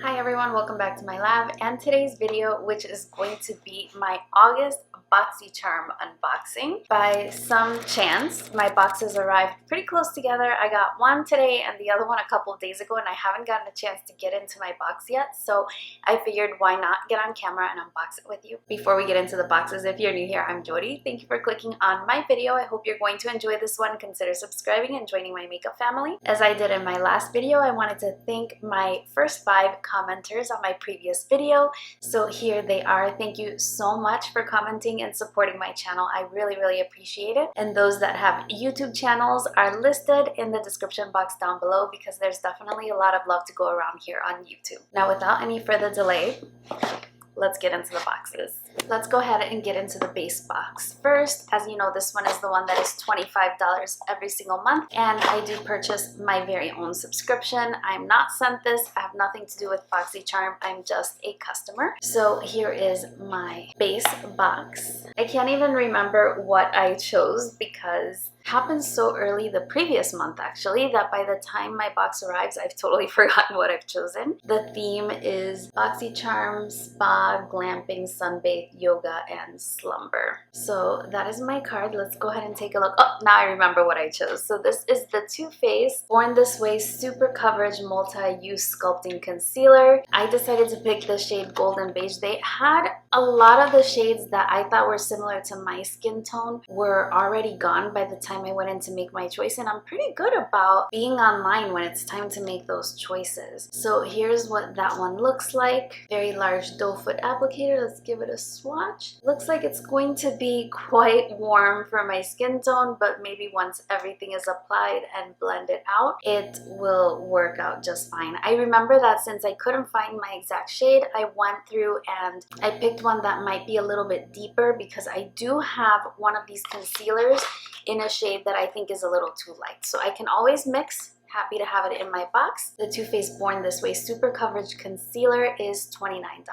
Hi everyone, welcome back to my lab and today's video, which is going to be my August Boxycharm unboxing. By some chance, my boxes arrived pretty close together. I got one today and the other one a couple of days ago, and I haven't gotten a chance to get into my box yet, so I figured why not get on camera and unbox it with you. Before we get into the boxes, if you're new here, I'm Yori. Thank you for clicking on my video. I hope you're going to enjoy this one. Consider subscribing and joining my makeup family. As I did in my last video, I wanted to thank my first 5 commenters on my previous video. So here they are. Thank you so much for commenting and supporting my channel. I really appreciate it. And those that have YouTube channels are listed in the description box down below because there's definitely a lot of love to go around here on YouTube. Now, without any further delay, let's get into the boxes. Let's go ahead and get into the base box. First, as you know, this one is the one that is $25 every single month, and I do purchase my very own subscription. I'm not sent this. I have nothing to do with Boxycharm. I'm just a customer. So here is my base box. I can't even remember what I chose because it happened so early the previous month actually that by the time my box arrives, I've totally forgotten what I've chosen. The theme is Boxycharm, spa, glamping, sunbathe, yoga, and slumber. So that is my card. Let's go ahead and take a look. Oh, now I remember what I chose. So this is the Too Faced Born This Way Super Coverage Multi-Use Sculpting Concealer. I decided to pick the shade Golden Beige. They had a lot of the shades that I thought were similar to my skin tone were already gone by the time I went in to make my choice, and I'm pretty good about being online when it's time to make those choices. So here's what that one looks like. Very large doe foot applicator. Let's give it a swatch. Looks like it's going to be quite warm for my skin tone, but maybe once everything is applied and blended out, it will work out just fine. I remember that since I couldn't find my exact shade, I went through and I picked one that might be a little bit deeper because I do have one of these concealers in a shade that I think is a little too light. So I can always mix. Happy to have it in my box. The Too Faced Born This Way Super Coverage Concealer is $29.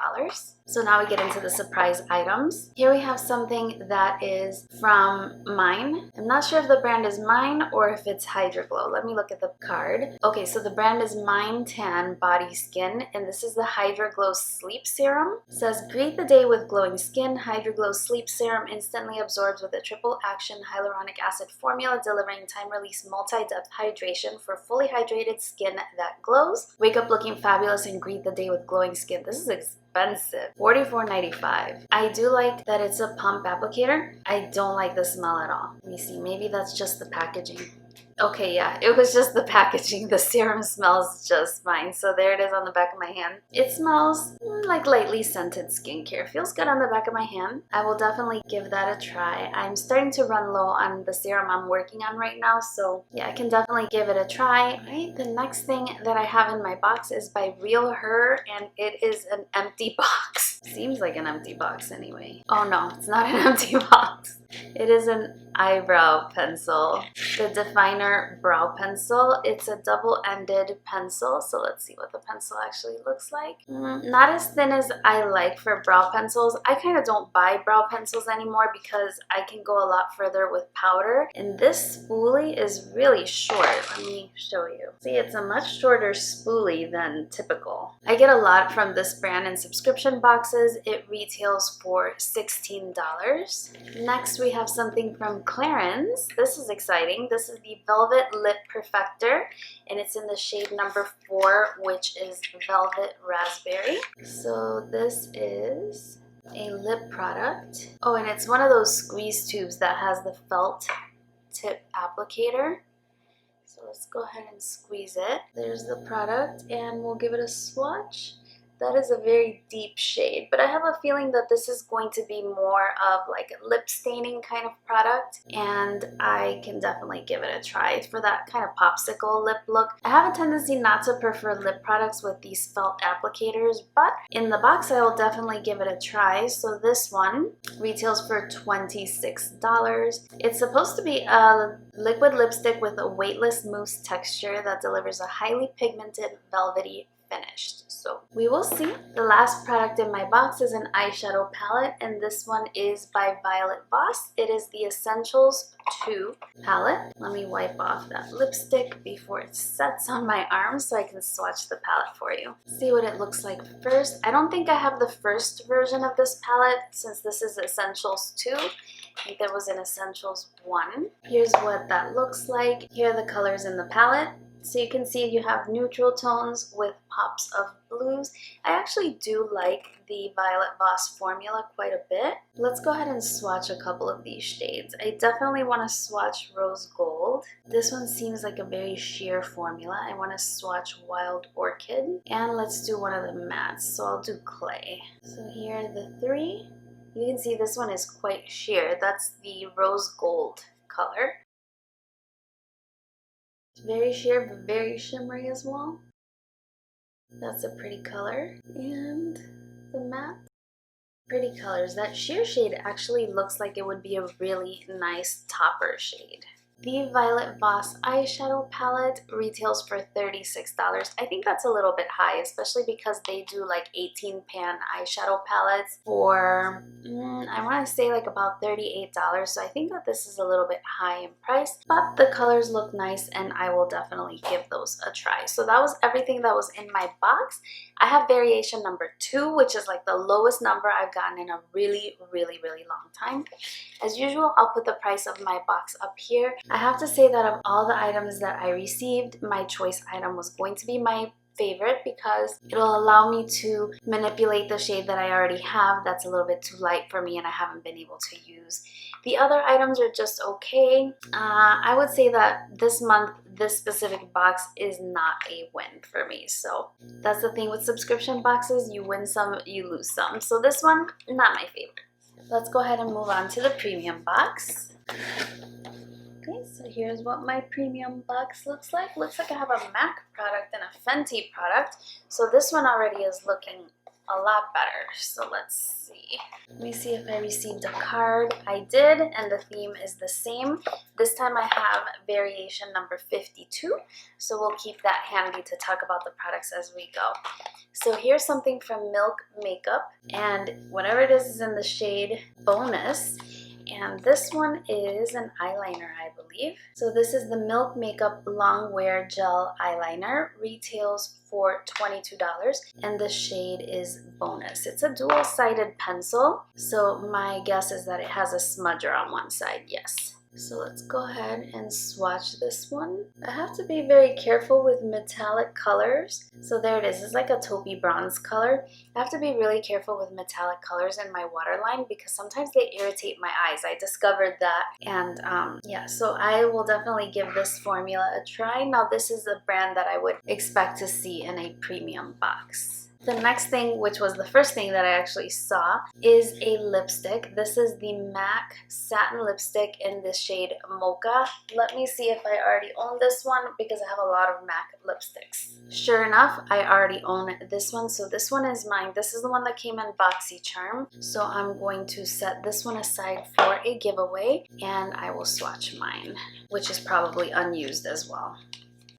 So now we get into the surprise items. Here we have something that is from Mine. I'm not sure if the brand is Mine or if it's Hydroglow. Let me look at the card. Okay, so the brand is Mine Tan Body Skin, and this is the Hydroglow Sleep Serum. It says, greet the day with glowing skin. Hydroglow Sleep Serum instantly absorbs with a triple action hyaluronic acid formula, delivering time-release multi-depth hydration for fully hydrated skin that glows. Wake up looking fabulous and greet the day with glowing skin. This is expensive. $44.95. I do like that it's a pump applicator. I don't like the smell at all. Let me see, maybe that's just the packaging. Okay, yeah, it was just the packaging. The serum smells just fine. So there it is on the back of my hand. It smells like lightly scented skincare. Feels good on the back of my hand. I will definitely give that a try. I'm starting to run low on the serum I'm working on right now, so yeah, I can definitely give it a try. Right, the next thing that I have in my box is by Real Her, and it is an empty box. Seems like an empty box anyway. Oh no, it's not an empty box. It is an eyebrow pencil. The Definer Brow Pencil. It's a double-ended pencil, so let's see what the pencil actually looks like. Not as thin as I like for brow pencils. I kind of don't buy brow pencils anymore because I can go a lot further with powder, and this spoolie is really short. Let me show you. See, it's a much shorter spoolie than typical. I get a lot from this brand in subscription boxes. It retails for $16. Next, we have something from Clarins. This is exciting. This is the Velvet Lip Perfector, and it's in the shade number 4, which is Velvet Raspberry. So this is a lip product. Oh, and it's one of those squeeze tubes that has the felt tip applicator. So let's go ahead and squeeze it. There's the product, and we'll give it a swatch. That is a very deep shade, but I have a feeling that this is going to be more of like a lip staining kind of product, and I can definitely give it a try for that kind of popsicle lip look. I have a tendency not to prefer lip products with these felt applicators, but in the box I will definitely give it a try. So this one retails for $26. It's supposed to be a liquid lipstick with a weightless mousse texture that delivers a highly pigmented velvety finished. So we will see. The last product in my box is an eyeshadow palette, and this one is by Violet Voss. It is the Essentials 2 palette. Let me wipe off that lipstick before it sets on my arm so I can swatch the palette for you. See what it looks like first. I don't think I have the first version of this palette since this is Essentials 2. I think there was an Essentials 1. Here's what that looks like. Here are the colors in the palette. So you can see you have neutral tones with pops of blues. I actually do like the Violet Voss formula quite a bit. Let's go ahead and swatch a couple of these shades. I definitely want to swatch Rose Gold. This one seems like a very sheer formula. I want to swatch Wild Orchid. And let's do one of the mattes. So I'll do Clay. So here are the three. You can see this one is quite sheer. That's the Rose Gold color. It's very sheer but very shimmery as well. That's a pretty color. And the matte. Pretty colors. That sheer shade actually looks like it would be a really nice topper shade. The Violet Voss eyeshadow palette retails for $36. I think that's a little bit high, especially because they do like 18 pan eyeshadow palettes for, I want to say like about $38. So I think that this is a little bit high in price, but the colors look nice and I will definitely give those a try. So that was everything that was in my box. I have variation number 2, which is like the lowest number I've gotten in a really long time. As usual, I'll put the price of my box up here. I have to say that of all the items that I received, my choice item was going to be my favorite because it'll allow me to manipulate the shade that I already have that's a little bit too light for me and I haven't been able to use. The other items are just okay. I would say that this month, this specific box is not a win for me. So that's the thing with subscription boxes. You win some, you lose some. So this one, not my favorite. Let's go ahead and move on to the premium box. Okay, so here's what my premium box looks like. Looks like I have a MAC product and a Fenty product. So this one already is looking a lot better. So let's see. Let me see if I received a card. I did, and the theme is the same. This time I have variation number 52. So we'll keep that handy to talk about the products as we go. So here's something from Milk Makeup, and whatever it is in the shade Bonus. And this one is an eyeliner, I believe. So this is the Milk Makeup Long Wear Gel Eyeliner. Retails for $22, and the shade is Bonus. It's a dual-sided pencil, so my guess is that it has a smudger on one side, yes. So let's go ahead and swatch this one. I have to be very careful with metallic colors. So there it is. It's like a taupey bronze color. I have to be really careful with metallic colors in my waterline because sometimes they irritate my eyes. I discovered that. And yeah, so I will definitely give this formula a try. Now this is a brand that I would expect to see in a premium box. The next thing, which was the first thing that I actually saw, is a lipstick. This is the MAC Satin Lipstick in the shade Mocha. Let me see if I already own this one because I have a lot of MAC lipsticks. Sure enough, I already own this one, so this one is mine. This is the one that came in Boxycharm. So I'm going to set this one aside for a giveaway and I will swatch mine, which is probably unused as well.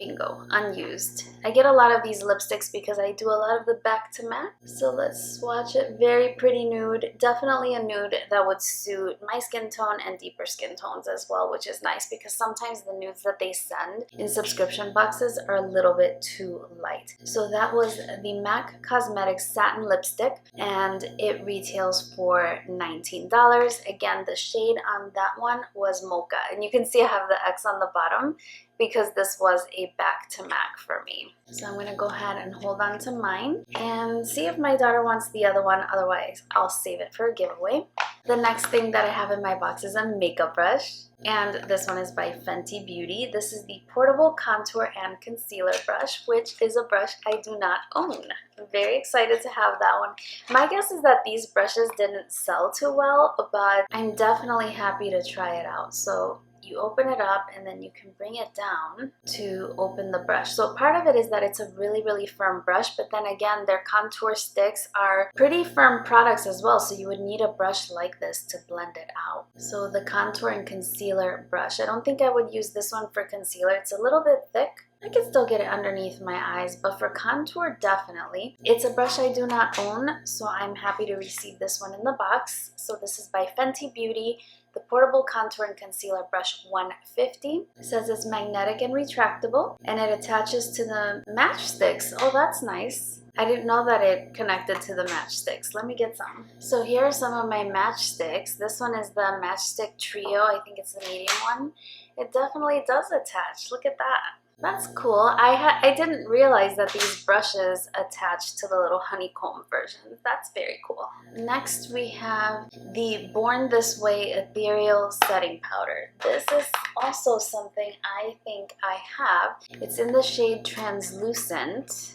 Bingo, unused. I get a lot of these lipsticks because I do a lot of the back to matte. So let's swatch it. Very pretty nude. Definitely a nude that would suit my skin tone and deeper skin tones as well, which is nice because sometimes the nudes that they send in subscription boxes are a little bit too light. So that was the MAC Cosmetics Satin Lipstick and it retails for $19. Again, the shade on that one was Mocha, and you can see I have the X on the bottom because this was a back to MAC for me. So I'm gonna go ahead and hold on to mine and see if my daughter wants the other one, otherwise I'll save it for a giveaway. The next thing that I have in my box is a makeup brush, and this one is by Fenty Beauty. This is the Portable Contour and Concealer Brush, which is a brush I do not own. I'm very excited to have that one. My guess is that these brushes didn't sell too well, but I'm definitely happy to try it out. So you open it up and then you can bring it down to open the brush. So part of it is that it's a really firm brush, but then again, their contour sticks are pretty firm products as well, so you would need a brush like this to blend it out. So the contour and concealer brush, I don't think I would use this one for concealer. It's a little bit thick. I can still get it underneath my eyes, but for contour, definitely. It's a brush I do not own, so I'm happy to receive this one in the box. So this is by Fenty Beauty, the Portable Contour and Concealer Brush 150. It says it's magnetic and retractable, and it attaches to the matchsticks. Oh, that's nice. I didn't know that it connected to the matchsticks. Let me get some. So here are some of my matchsticks. This one is the Matchstick Trio. I think it's the medium one. It definitely does attach. Look at that. That's cool. I didn't realize that these brushes attach to the little honeycomb version. That's very cool. Next we have the Born This Way Ethereal Setting Powder. This is also something I think I have. It's in the shade Translucent.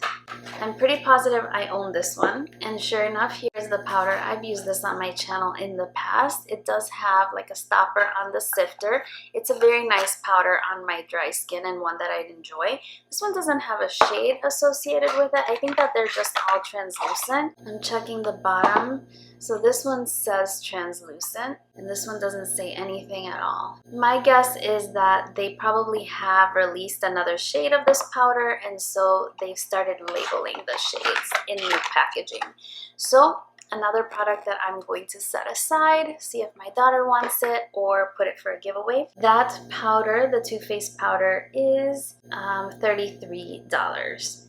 I'm pretty positive I own this one. And sure enough, here's the powder. I've used this on my channel in the past. It does have like a stopper on the sifter. It's a very nice powder on my dry skin and one that I'd enjoy. This one doesn't have a shade associated with it. I think that they're just all translucent. I'm checking the bottom. So this one says translucent, and this one doesn't say anything at all. My guess is that they probably have released another shade of this powder, and so they've started labeling the shades in new packaging. So another product that I'm going to set aside, see if my daughter wants it, or put it for a giveaway. That powder, the Too Faced powder, is $33.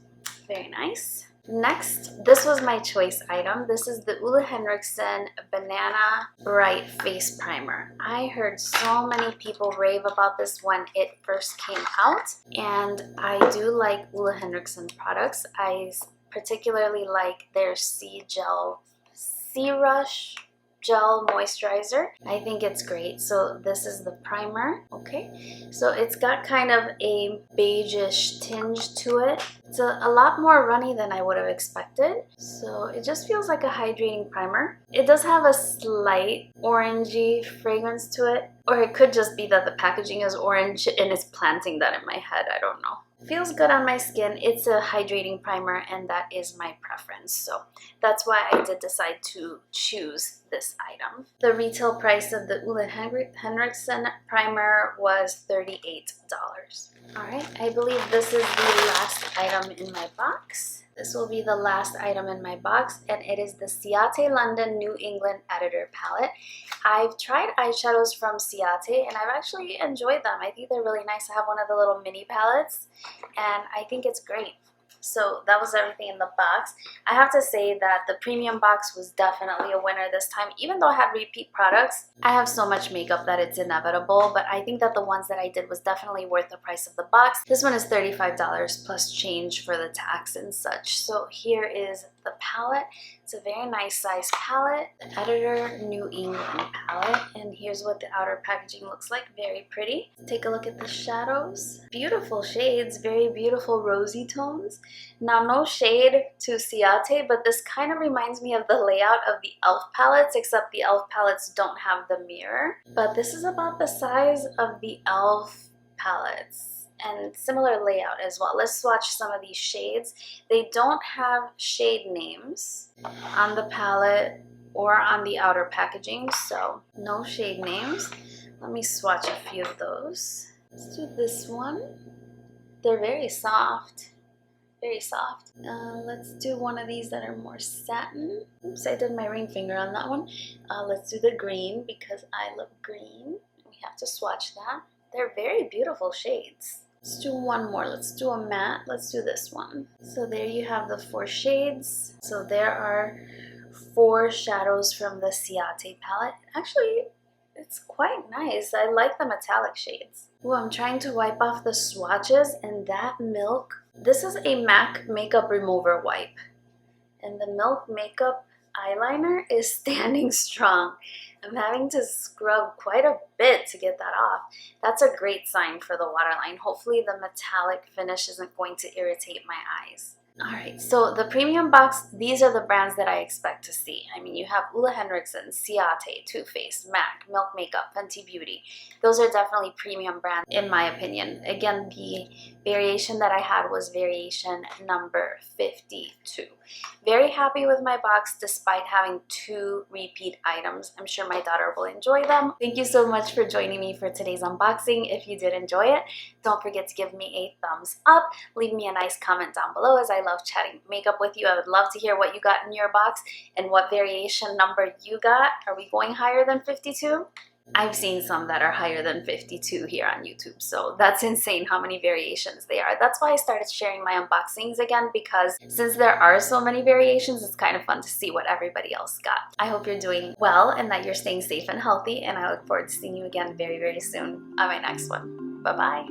Very nice. Next, this was my choice item. This is the Ole Henriksen Banana Bright Face Primer. I heard so many people rave about this when it first came out, and I do like Ole Henriksen products. I particularly like their Sea Rush Gel Moisturizer. I think it's great. So this is the primer. Okay, so it's got kind of a beigeish tinge to it. It's a lot more runny than I would have expected. So it just feels like a hydrating primer. It does have a slight orangey fragrance to it, or it could just be that the packaging is orange and it's planting that in my head. I don't know. Feels good on my skin. It's a hydrating primer, and that is my preference. So that's why I did decide to choose this item. The retail price of the Ole Henriksen primer was $38. Alright, I believe this is the last item in my box. This will be the last item in my box, and it is the Ciate London New England Editor Palette. I've tried eyeshadows from Ciate, and I've actually enjoyed them. I think they're really nice. I have one of the little mini palettes, and I think it's great. So that was everything in the box. I have to say that the premium box was definitely a winner this time. Even though I had repeat products, I have so much makeup that it's inevitable, but I think that the ones that I did was definitely worth the price of the box. This one is $35 plus change for the tax and such. So here is the palette. It's a very nice size palette, the Editor New England palette, and here's what the outer packaging looks like. Very pretty. Take a look at the shadows. Beautiful shades, very beautiful rosy tones. Now, no shade to Ciate, but this kind of reminds me of the layout of the e.l.f. palettes, except the e.l.f. palettes don't have the mirror. But this is about the size of the e.l.f. palettes, and similar layout as well. Let's swatch some of these shades. They don't have shade names on the palette or on the outer packaging, so no shade names. Let me swatch a few of those. Let's do this one. They're very soft. Very soft. Let's do one of these that are more satin. Oops, I did my ring finger on that one. Let's do the green because I love green. We have to swatch that. They're very beautiful shades. Let's do one more. Let's do a matte. Let's do this one. So there you have the 4 shades. So there are 4 shadows from the Ciate palette. Actually, it's quite nice. I like the metallic shades. Ooh, I'm trying to wipe off the swatches, and that Milk. This is a MAC makeup remover wipe, and the Milk makeup eyeliner is standing strong. I'm having to scrub quite a bit to get that off. That's a great sign for the waterline. Hopefully the metallic finish isn't going to irritate my eyes. Alright, so the premium box, these are the brands that I expect to see. I mean, you have Ole Henriksen, Ciate, Too Faced, MAC, Milk Makeup, Fenty Beauty. Those are definitely premium brands in my opinion. Again, the variation that I had was variation number 52. Very happy with my box despite having 2 repeat items. I'm sure my daughter will enjoy them. Thank you so much for joining me for today's unboxing. If you did enjoy it, don't forget to give me a thumbs up. Leave me a nice comment down below, as I love chatting makeup with you. I would love to hear what you got in your box and what variation number you got. Are we going higher than 52? I've seen some that are higher than 52 here on YouTube, so that's insane how many variations they are. That's why I started sharing my unboxings again, because since there are so many variations, it's kind of fun to see what everybody else got. I hope you're doing well and that you're staying safe and healthy, and I look forward to seeing you again very, very soon on my next one. Bye-bye.